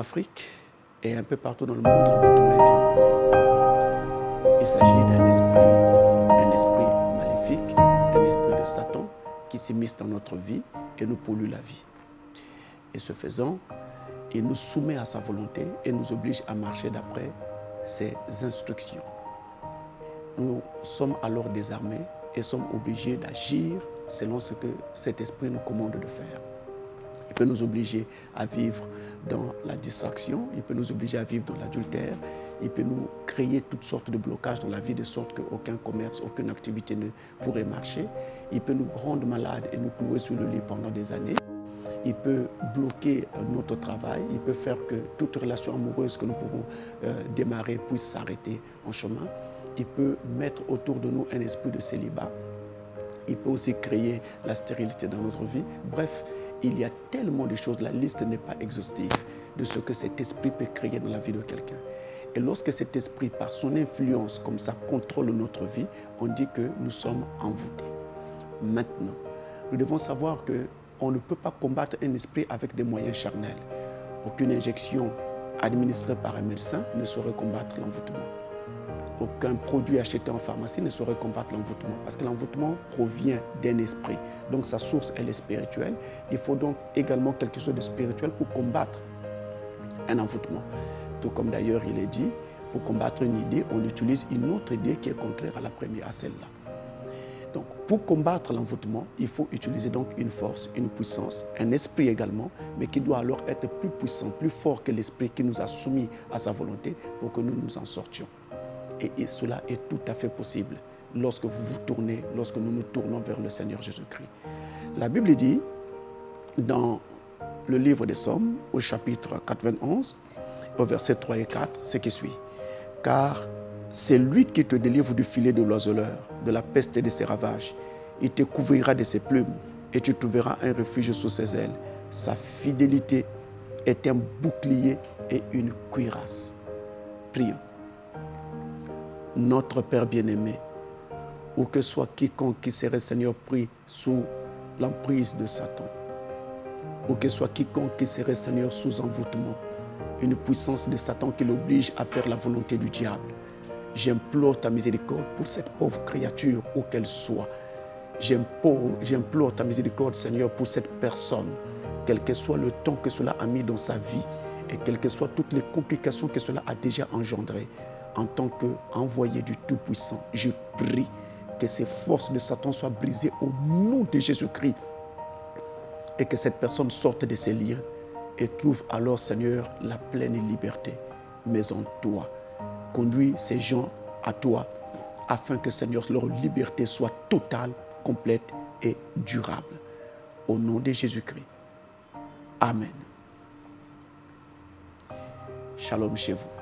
Afrique et un peu partout dans le monde, l'envoûtement est bien connu. Il s'agit d'un esprit maléfique, un esprit de Satan qui s'immisce dans notre vie et nous pollue la vie. Et ce faisant, il nous soumet à sa volonté et nous oblige à marcher d'après ses instructions. Nous sommes alors désarmés et sommes obligés d'agir selon ce que cet esprit nous commande de faire. Il peut nous obliger à vivre dans la distraction, il peut nous obliger à vivre dans l'adultère, il peut nous créer toutes sortes de blocages dans la vie de sorte qu'aucun commerce, aucune activité ne pourrait marcher. Il peut nous rendre malades et nous clouer sur le lit pendant des années. Il peut bloquer notre travail, il peut faire que toute relation amoureuse que nous pouvons démarrer puisse s'arrêter en chemin. Il peut mettre autour de nous un esprit de célibat. Il peut aussi créer la stérilité dans notre vie. Bref, il y a tellement de choses, la liste n'est pas exhaustive de ce que cet esprit peut créer dans la vie de quelqu'un. Et lorsque cet esprit, par son influence, comme ça, contrôle notre vie, on dit que nous sommes envoûtés. Maintenant, nous devons savoir qu'on ne peut pas combattre un esprit avec des moyens charnels. Aucune injection administrée par un médecin ne saurait combattre l'envoûtement. Aucun produit acheté en pharmacie ne saurait combattre l'envoûtement parce que l'envoûtement provient d'un esprit. Donc sa source, elle est spirituelle. Il faut donc également quelque chose de spirituel pour combattre un envoûtement. Tout comme d'ailleurs il est dit, pour combattre une idée, on utilise une autre idée qui est contraire à la première, à celle-là. Donc pour combattre l'envoûtement, il faut utiliser donc une force, une puissance, un esprit également, mais qui doit alors être plus puissant, plus fort que l'esprit qui nous a soumis à sa volonté pour que nous nous en sortions. Et cela est tout à fait possible lorsque vous vous tournez, lorsque nous nous tournons vers le Seigneur Jésus-Christ. La Bible dit, dans le livre des Psaumes, au chapitre 91, au verset 3 et 4, ce qui suit. « Car c'est lui qui te délivre du filet de l'oiseleur, de la peste et de ses ravages. Il te couvrira de ses plumes et tu trouveras un refuge sous ses ailes. Sa fidélité est un bouclier et une cuirasse. » Prions. Notre Père bien-aimé, où que soit quiconque qui serait, Seigneur, pris sous l'emprise de Satan, où que soit quiconque qui serait, Seigneur, sous envoûtement, une puissance de Satan qui l'oblige à faire la volonté du diable. J'implore ta miséricorde pour cette pauvre créature, où qu'elle soit. J'implore ta miséricorde, Seigneur, pour cette personne, quel que soit le temps que cela a mis dans sa vie et quelles que soient toutes les complications que cela a déjà engendrées. En tant qu'envoyé du Tout-Puissant, je prie que ces forces de Satan soient brisées au nom de Jésus-Christ et que cette personne sorte de ses liens et trouve alors, Seigneur, la pleine liberté. Mais en toi, conduis ces gens à toi afin que, Seigneur, leur liberté soit totale, complète et durable. Au nom de Jésus-Christ. Amen. Shalom chez vous.